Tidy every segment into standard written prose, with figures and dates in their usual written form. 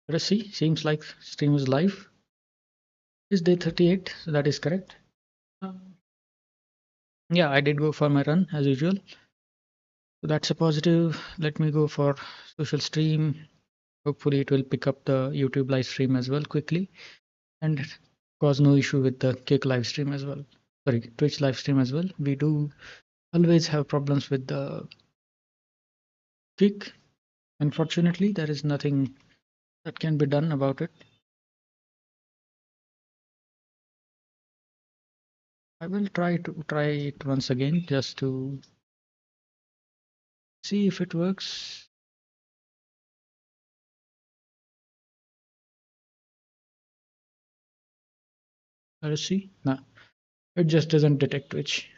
Let's see. Seems like stream is live. It's day 38, so that is correct. Yeah, I did go for my run as usual. So that's a positive. Let me go for social stream. Hopefully it will pick up the YouTube live stream as well quickly and cause no issue with the Kick live stream as well. Sorry, Twitch live stream as well. We do always have problems with the Kick. Unfortunately, there is nothing that can be done about it. I will try it once again just to see if it works. Let's see. No, it just doesn't detect Twitch.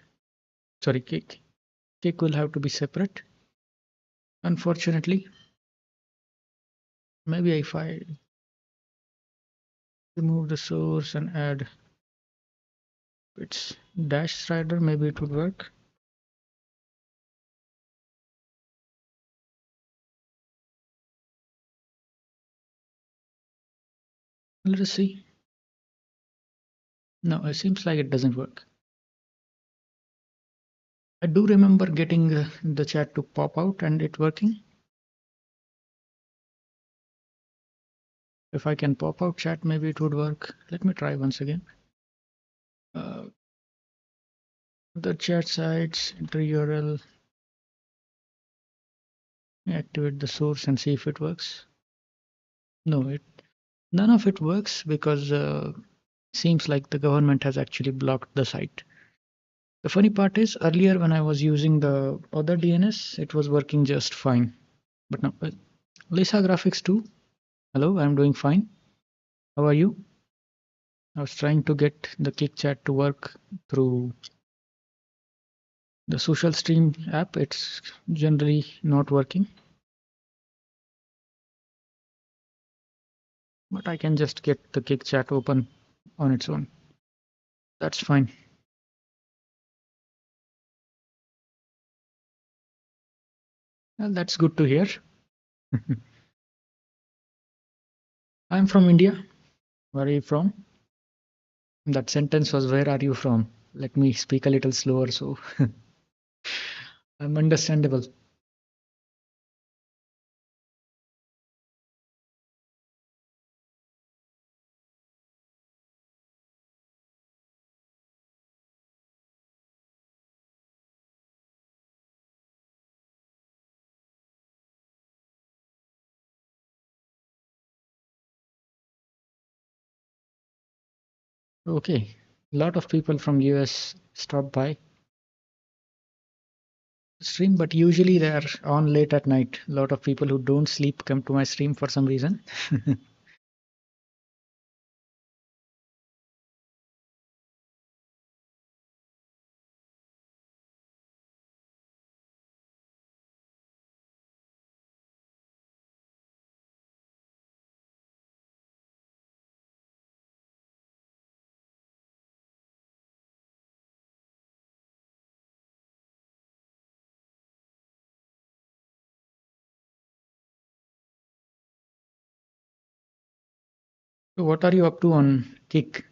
Sorry, Kick. Kick will have to be separate. Unfortunately, maybe if I remove the source and add its dash slider, maybe it would work. Let us see. No, it seems like it doesn't work. I do remember getting the chat to pop out and it working. If I can pop out chat, maybe it would work. Let me try once again. Uh, the chat sites, enter URL, activate the source and see if it works. No, none of it works because seems like the government has actually blocked the site. The funny part is earlier when I was using the other DNS, it was working just fine. But now, Lisa Graphics too. Hello, I'm doing fine. How are you? I was trying to get the Kick Chat to work through the social stream app. It's generally not working, but I can just get the Kick Chat open on its own. That's fine. Well, that's good to hear. I'm from India. Where are you from? That sentence was, where are you from? Let me speak a little slower so I'm understandable. Okay. A lot of people from US stop by stream, but usually they are on late at night. A lot of people who don't sleep come to my stream for some reason. So what are you up to on Kick?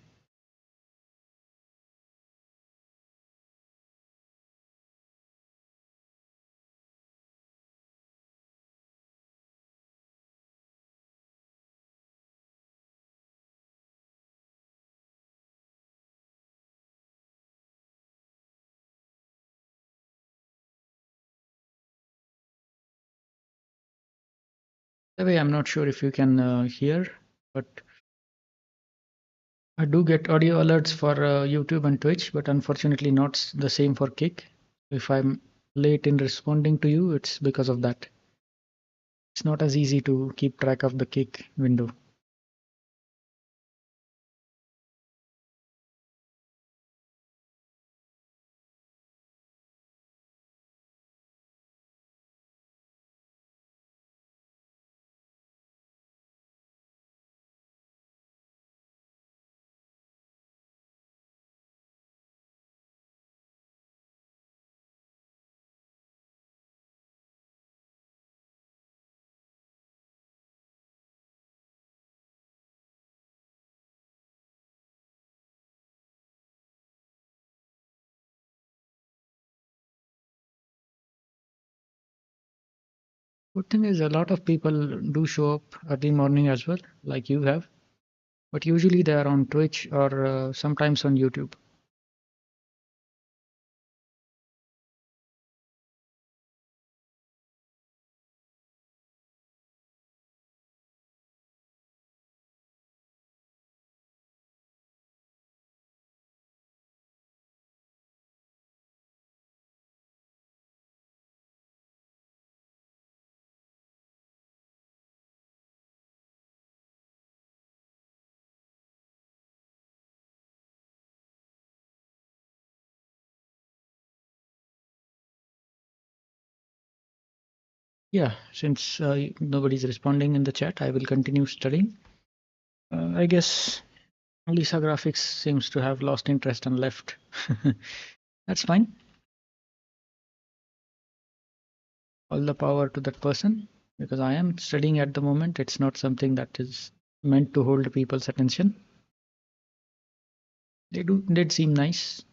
By the way, I'm not sure if you can hear, but I do get audio alerts for YouTube and Twitch, but unfortunately not the same for Kick. If I'm late in responding to you, it's because of that. It's not as easy to keep track of the Kick window. Good thing is a lot of people do show up early morning as well, like you have, but usually they are on Twitch or sometimes on YouTube. Yeah, since nobody's responding in the chat, I will continue studying. I guess Lisa Graphics seems to have lost interest and left. That's fine. All the power to that person because I am studying at the moment. It's not something that is meant to hold people's attention. They did seem nice.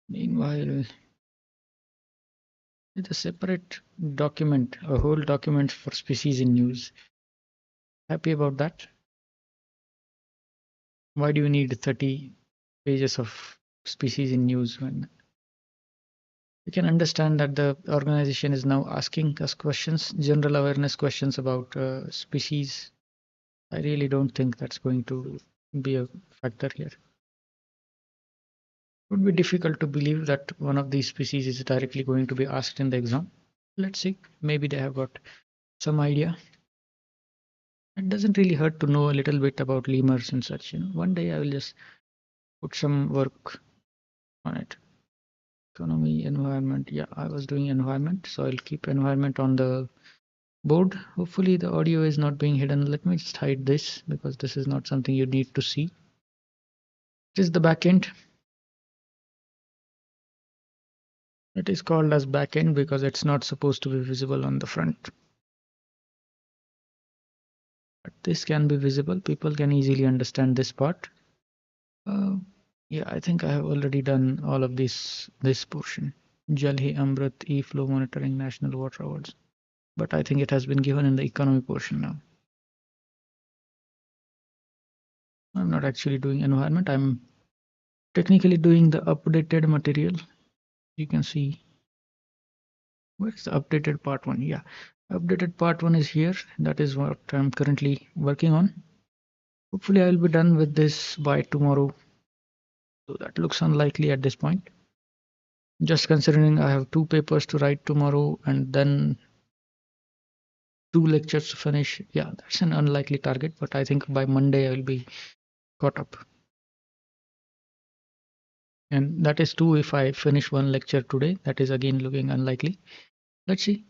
Meanwhile, it's a separate document, a whole document for species in news. Happy about that. Why do you need 30 pages of species in news when you can understand that the organization is now asking us questions, general awareness questions about species? I really don't think that's going to be a factor here. It would be difficult to believe that one of these species is directly going to be asked in the exam. Let's see. Maybe they have got some idea. It doesn't really hurt to know a little bit about lemurs and such. One day I will just put some work on it. Economy, environment. Yeah, I was doing environment, so I'll keep environment on the board. Hopefully the audio is not being hidden. Let me just hide this because this is not something you need to see. This is the backend. It is called as backend because it's not supposed to be visible on the front. But this can be visible. People can easily understand this part. Uh, yeah, I think I have already done all of this portion. Jal Hi Amrit E-flow monitoring national water awards. But I think it has been given in the economy portion now. I'm not actually doing environment. I'm technically doing the updated material. You can see where's the updated part one. Yeah, updated part one is here. That is what I'm currently working on. Hopefully I will be done with this by tomorrow. So that looks unlikely at this point. Just considering I have two papers to write tomorrow and then two lectures to finish. Yeah, that's an unlikely target, but I think by Monday I will be caught up. And that is two if I finish one lecture today. That is again looking unlikely. Let's see.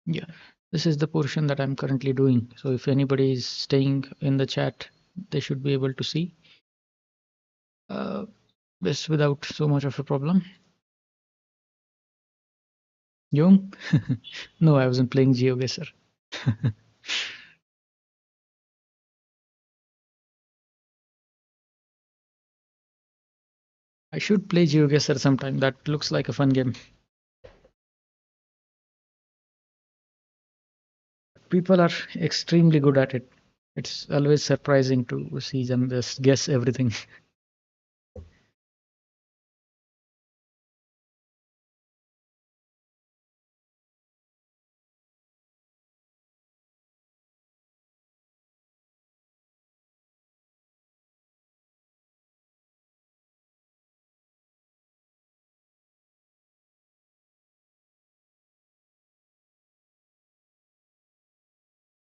Yeah, this is the portion that I'm currently doing. So if anybody is staying in the chat, they should be able to see this without so much of a problem. Young? No, I wasn't playing GeoGuessr. I should play GeoGuessr sometime. That looks like a fun game. People are extremely good at it. It's always surprising to see them just guess everything.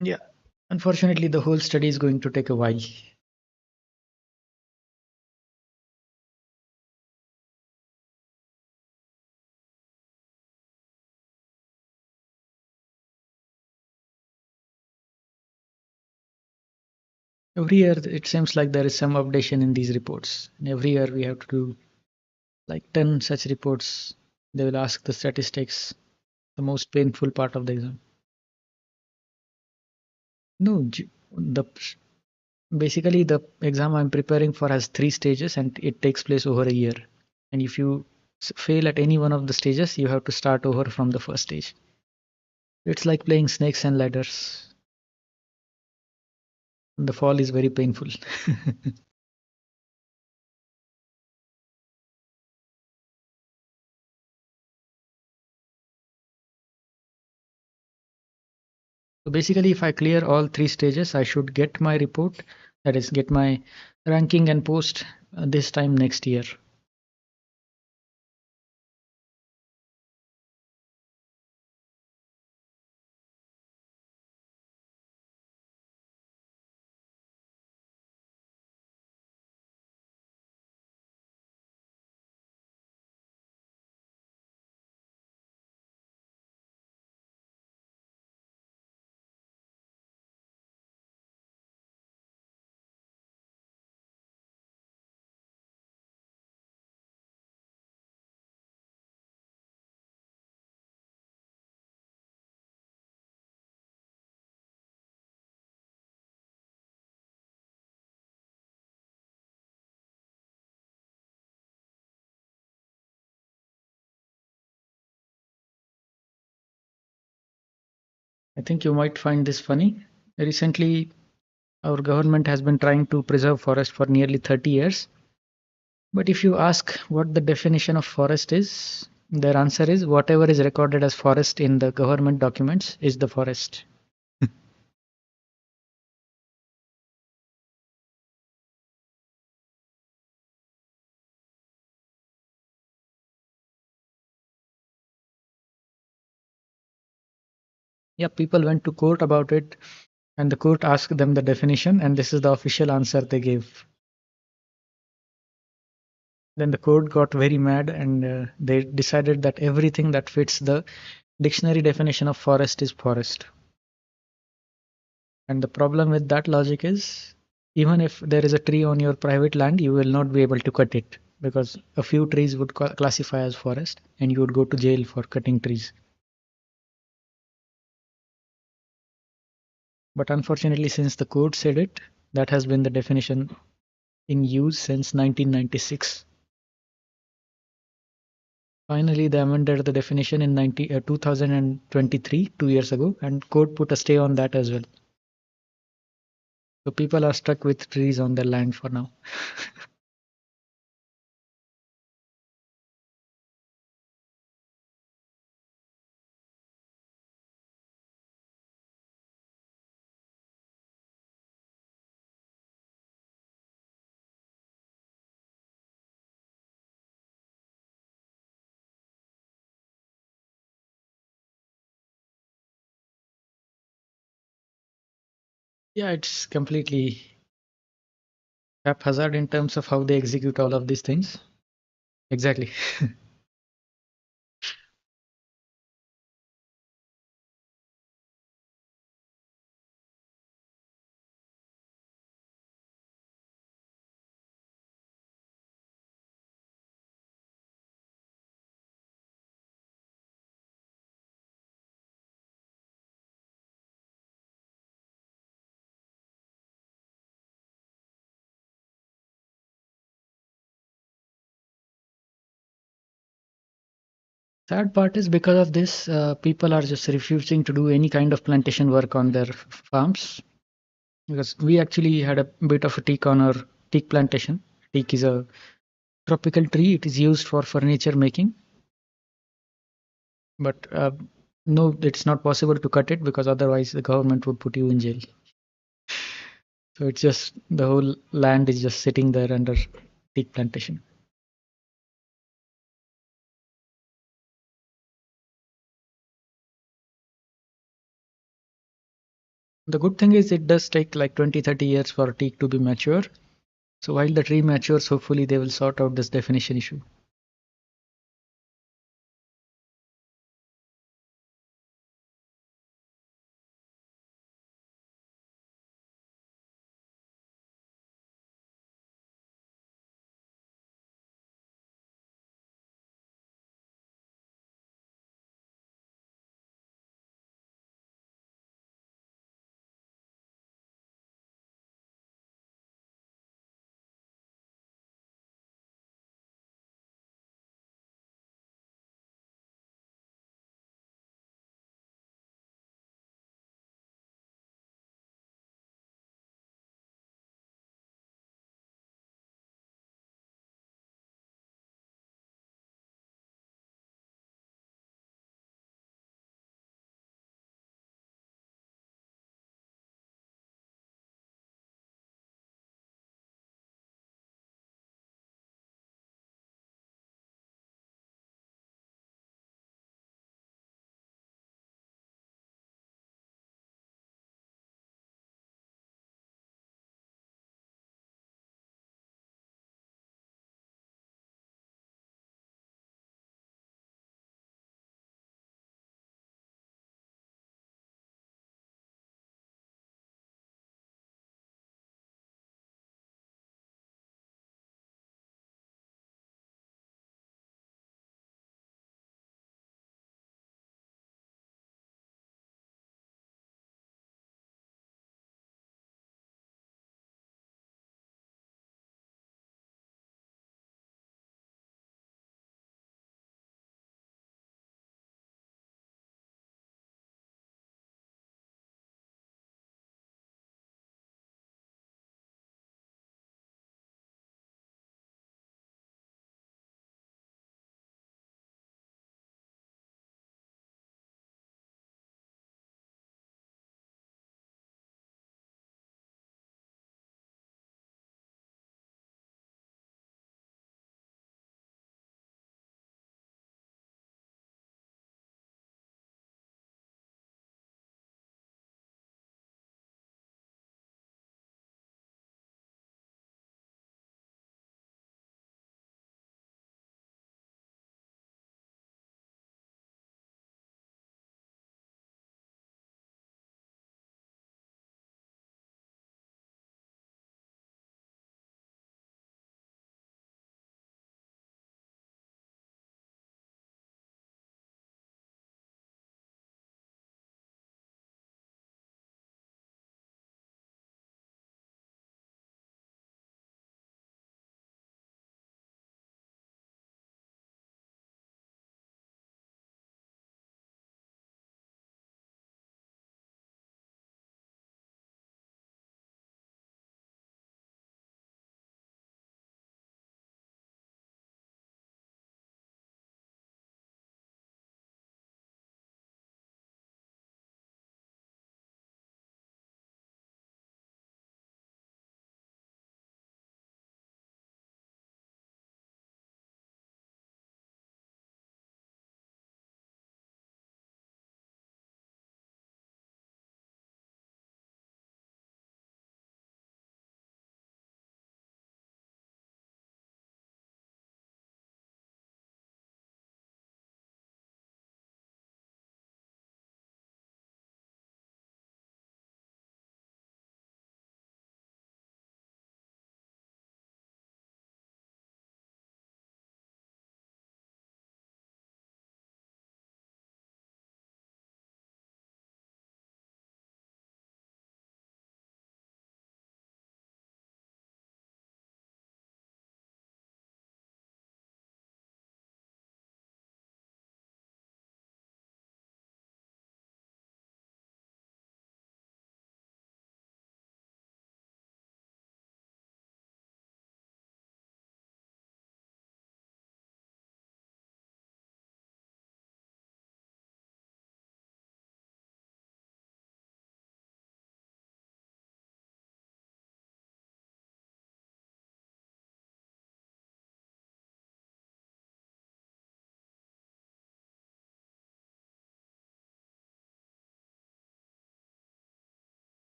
Yeah, unfortunately, the whole study is going to take a while. Every year, it seems like there is some updation in these reports. And every year, we have to do like 10 such reports. They will ask the statistics, the most painful part of the exam. No, the Basically, the exam I'm preparing for has 3 stages and it takes place over a year. And if you fail at any one of the stages, you have to start over from the first stage. It's like playing snakes and ladders. The fall is very painful. So basically, if I clear all 3 stages, I should get my report, that is, get my ranking and post this time next year. I think you might find this funny. Recently, our government has been trying to preserve forest for nearly 30 years. But if you ask what the definition of forest is, their answer is whatever is recorded as forest in the government documents is the forest. Yeah, people went to court about it, and the court asked them the definition, and this is the official answer they gave. Then the court got very mad and they decided that everything that fits the dictionary definition of forest is forest. And the problem with that logic is even if there is a tree on your private land, you will not be able to cut it because a few trees would classify as forest and you would go to jail for cutting trees. But unfortunately, since the court said it, that has been the definition in use since 1996. Finally, they amended the definition in 2023, 2 years ago, and court put a stay on that as well. So people are stuck with trees on their land for now. Yeah, it's completely haphazard in terms of how they execute all of these things. Exactly. Sad part is because of this, people are just refusing to do any kind of plantation work on their farms. Because we actually had a bit of a teak on our teak plantation. Teak is a tropical tree. It is used for furniture making, but no, it's not possible to cut it because otherwise the government would put you in jail. So it's just the whole land is just sitting there under teak plantation. The good thing is it does take like 20, 30 years for teak to be mature. So while the tree matures, hopefully they will sort out this definition issue.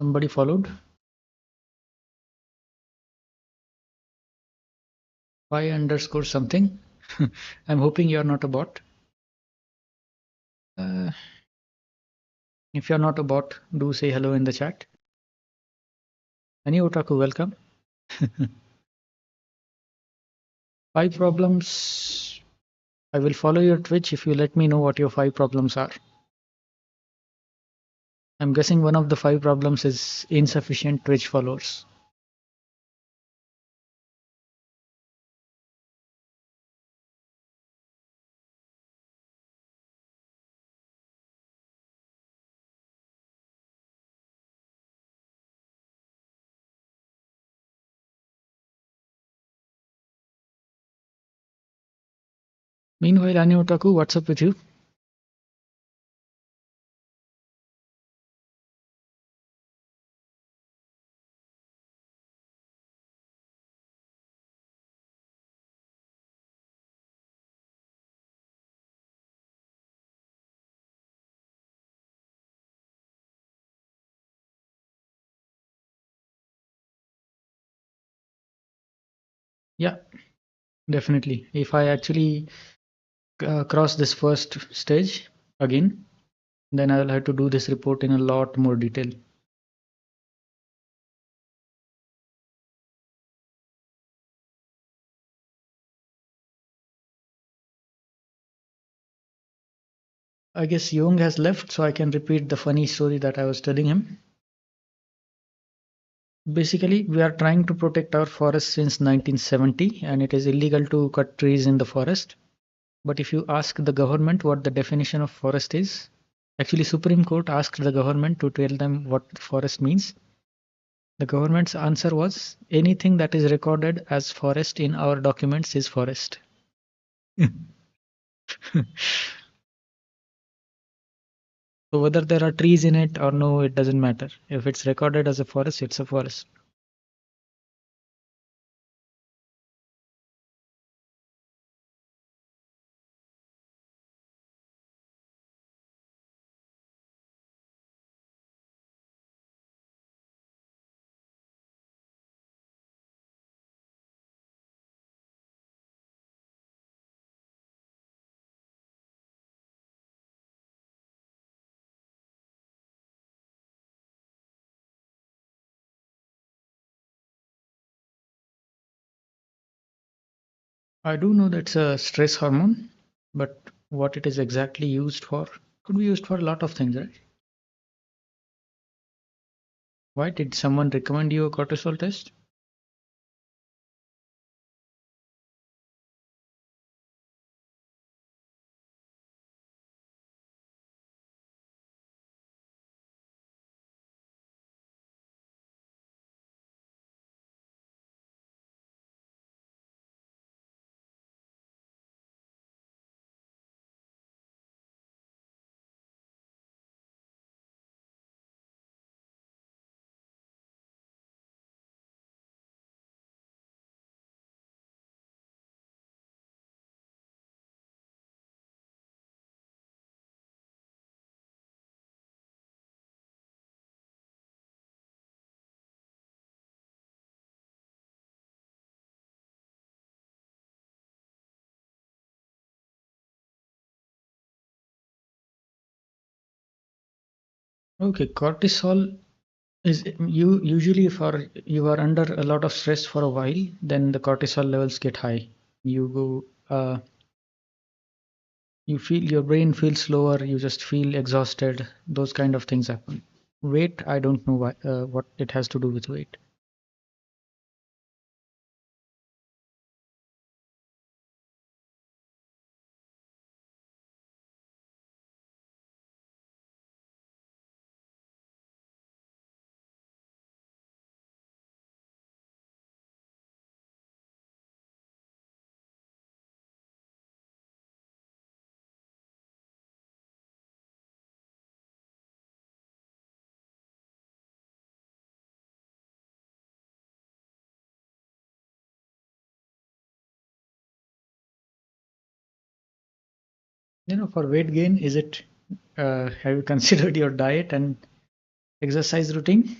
Somebody followed. 5 underscore something. I'm hoping you're not a bot. Uh, if you're not a bot, do say hello in the chat. Any otaku, welcome. 5 problems. I will follow your Twitch if you let me know what your 5 problems are. I'm guessing one of the 5 problems is insufficient Twitch followers. Meanwhile, Ani Otaku, what's up with you? Yeah, definitely. If I actually cross this first stage again, then I will have to do this report in a lot more detail. I guess Jung has left, so I can repeat the funny story that I was telling him. Basically, we are trying to protect our forest since 1970, and it is illegal to cut trees in the forest. But if you ask the government what the definition of forest is, actually Supreme Court asked the government to tell them what forest means. The government's answer was anything that is recorded as forest in our documents is forest. So whether there are trees in it or no, it doesn't matter. If it's recorded as a forest, it's a forest. I do know that's a stress hormone, but what it is exactly used for could be used for a lot of things, right? Why did someone recommend you a cortisol test? Okay, cortisol is you usually for you are under a lot of stress for a while, then the cortisol levels get high. You go, you feel your brain feels slower, you just feel exhausted. Those kind of things happen. Weight, I don't know why, what it has to do with weight. For weight gain, is it have you considered your diet and exercise routine?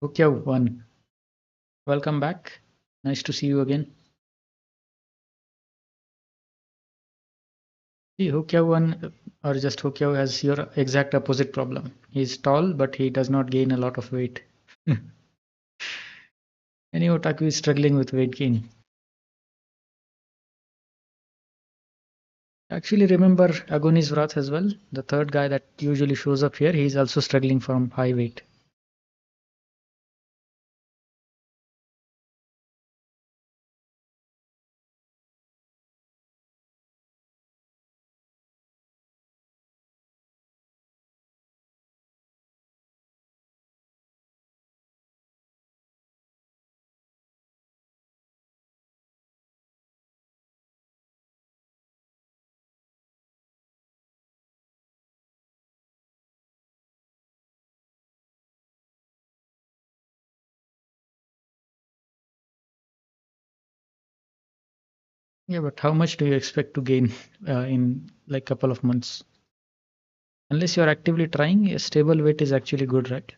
Hokya one, welcome back. Nice to see you again. See, Hokya one or just Hokya has your exact opposite problem. He's tall, but he does not gain a lot of weight. Any otaku is struggling with weight gain. Actually, remember Agoni's Wrath as well? The third guy that usually shows up here, he's also struggling from high weight. Yeah, but how much do you expect to gain in like couple of months? Unless you're actively trying, a stable weight is actually good, right?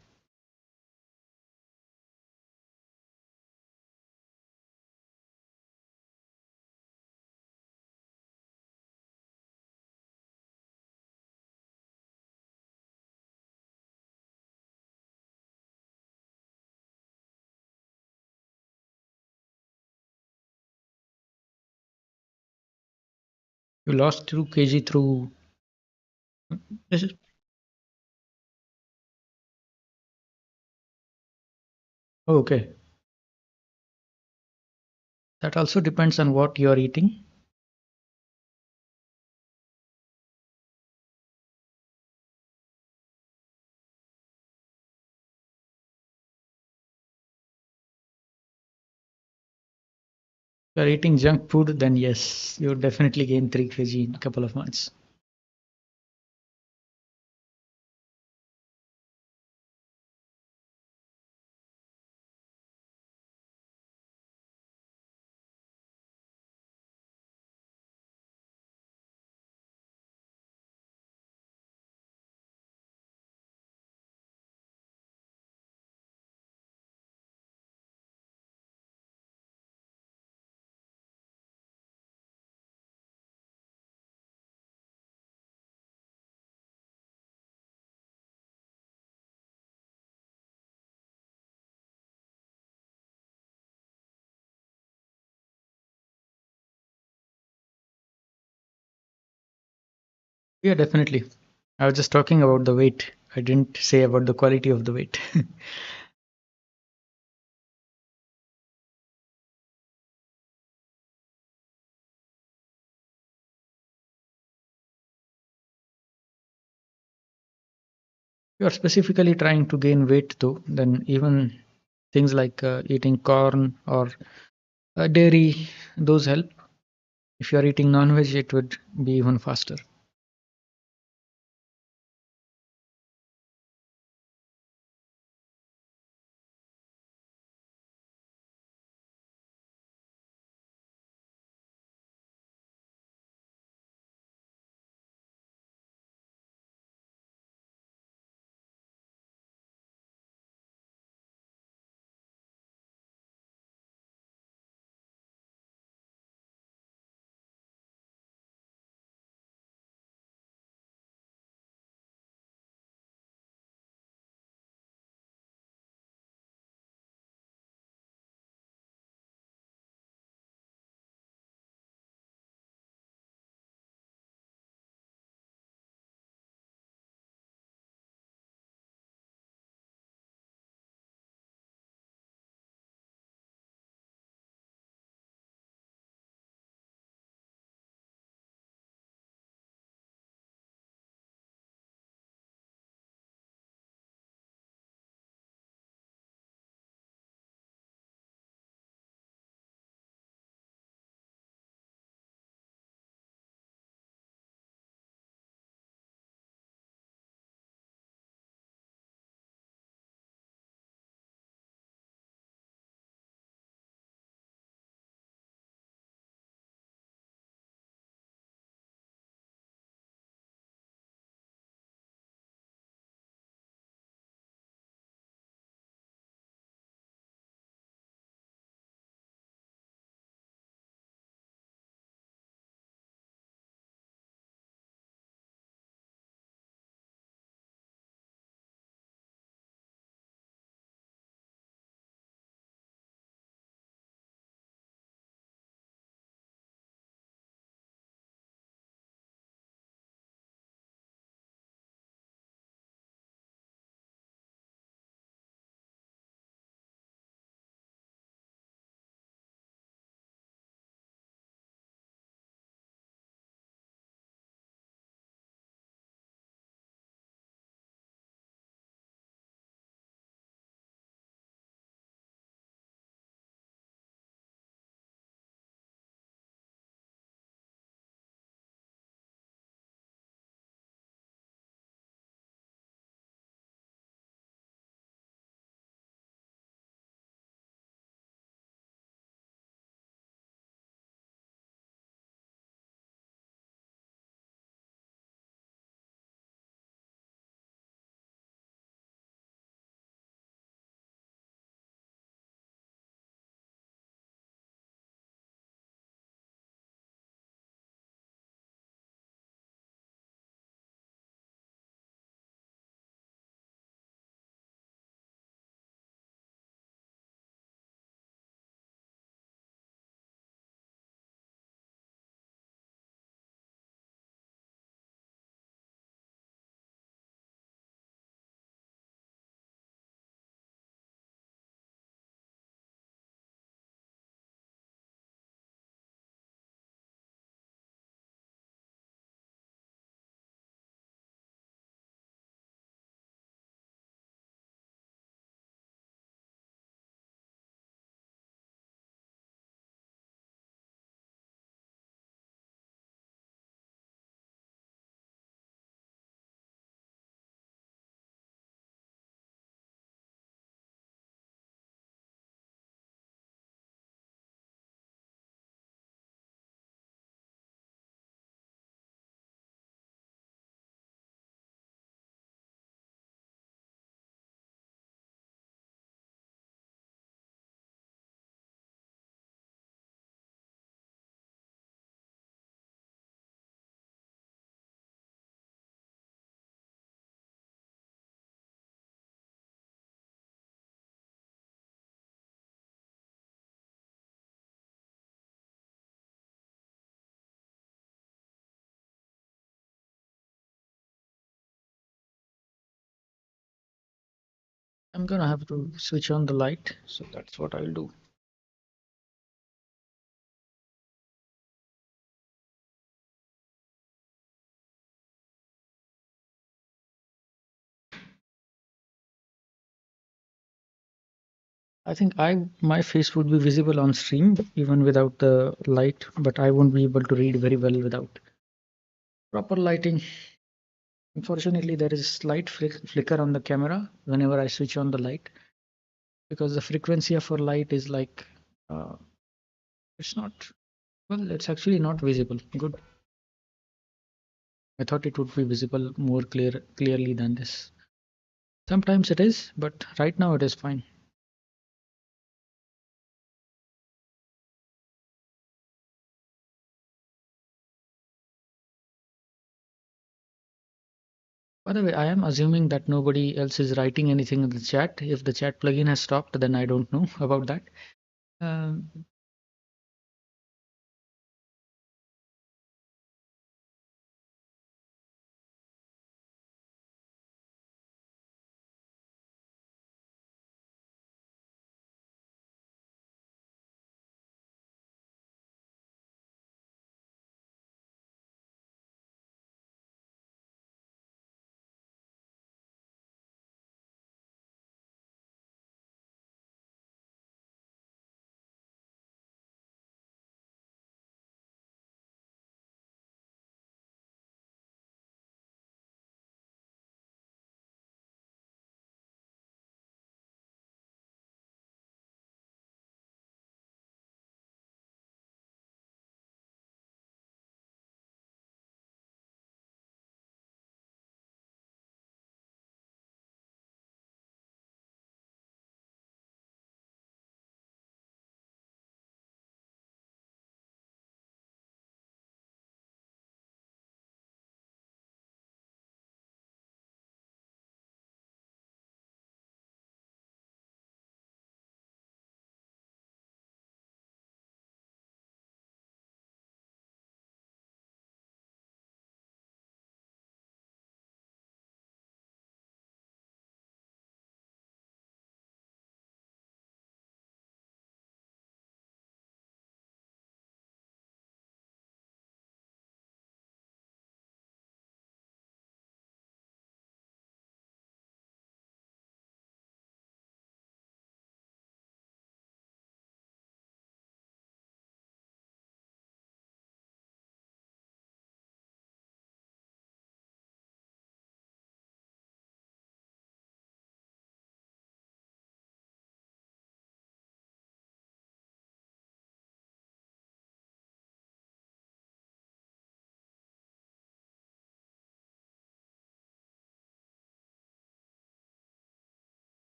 You lost 2 kg through. Is it? Oh, okay. That also depends on what you're eating. If you're eating junk food, then yes, you definitely gain 3 kg in a couple of months. Yeah, definitely. I was just talking about the weight. I didn't say about the quality of the weight. You are specifically trying to gain weight though, then even things like eating corn or dairy, those help. If you are eating non-veg, it would be even faster. I'm gonna have to switch on the light, so that's what I'll do. I think my face would be visible on stream even without the light, but I won't be able to read very well without proper lighting. Unfortunately, there is slight flicker on the camera whenever I switch on the light because the frequency of our light is like uh, it's not well, it's actually not visible. Good. I thought it would be visible more clearly than this. Sometimes it is, but right now it is fine. By the way, I am assuming that nobody else is writing anything in the chat. If the chat plugin has stopped, then I don't know about that. Um,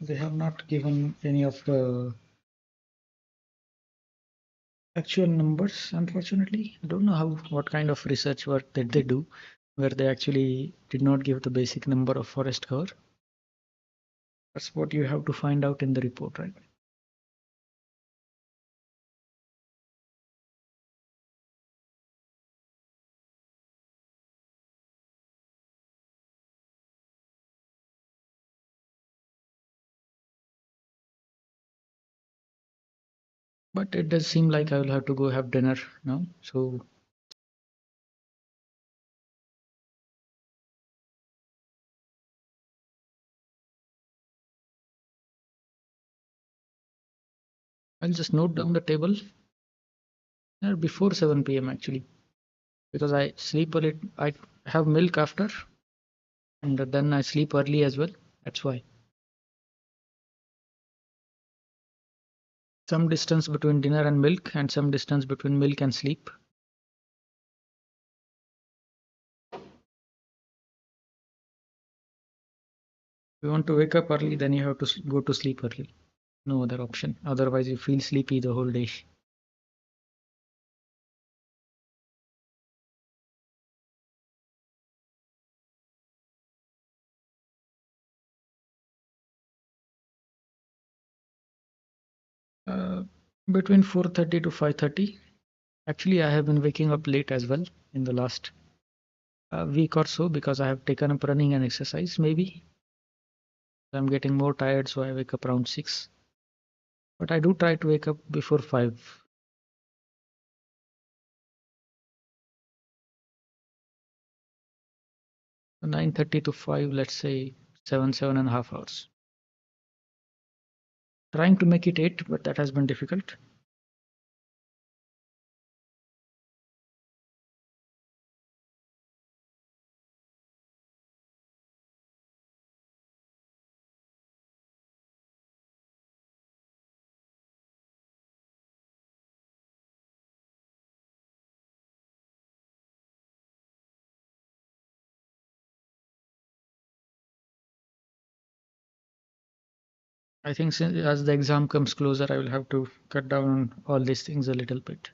They have not given any of the actual numbers, unfortunately. I don't know what kind of research work did they do, where they actually did not give the basic number of forest cover. That's what you have to find out in the report, right? But it does seem like I will have to go have dinner now. So I'll just note down the table before 7 p.m. actually, because I sleep a little. I have milk after, and then I sleep early as well. That's why. Some distance between dinner and milk, and some distance between milk and sleep. If you want to wake up early, then you have to go to sleep early. No other option. Otherwise, you feel sleepy the whole day. 'Uh, between 4:30 to 5:30. Actually, I have been waking up late as well in the last week or so because I have taken up running and exercise. Maybe I'm getting more tired, so I wake up around 6. But I do try to wake up before 5. 9:30 to 5, let's say 7.5 hours. Trying to make it 8, but that has been difficult. I think as the exam comes closer, I will have to cut down on all these things a little bit.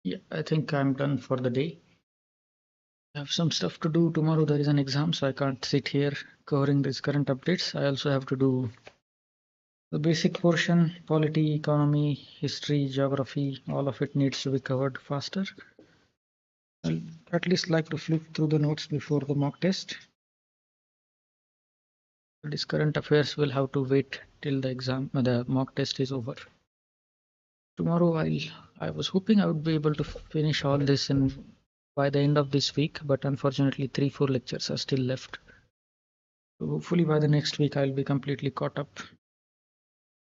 Yeah, I think I'm done for the day. I have some stuff to do. Tomorrow there is an exam, so I can't sit here covering these current updates. I also have to do the basic portion, polity, economy, history, geography, all of it needs to be covered faster. I'll at least like to flip through the notes before the mock test. This current affairs will have to wait till the mock test is over. Tomorrow I was hoping I would be able to finish all this in by the end of this week, but unfortunately 3-4 lectures are still left. So hopefully by the next week I'll be completely caught up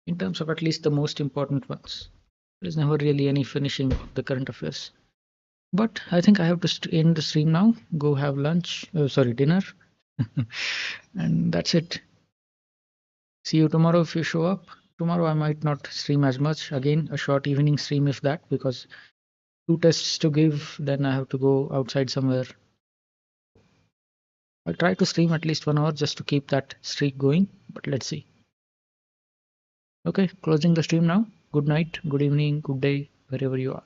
in terms of at least the most important ones. There's never really any finishing of the current affairs. But I think I have to end the stream now, go have lunch, sorry, dinner, and that's it. See you tomorrow if you show up. Tomorrow I might not stream as much. Again, a short evening stream if that, because 2 tests to give, then I have to go outside somewhere. I'll try to stream at least 1 hour just to keep that streak going, but let's see. Okay, closing the stream now. Good night, good evening, good day, wherever you are.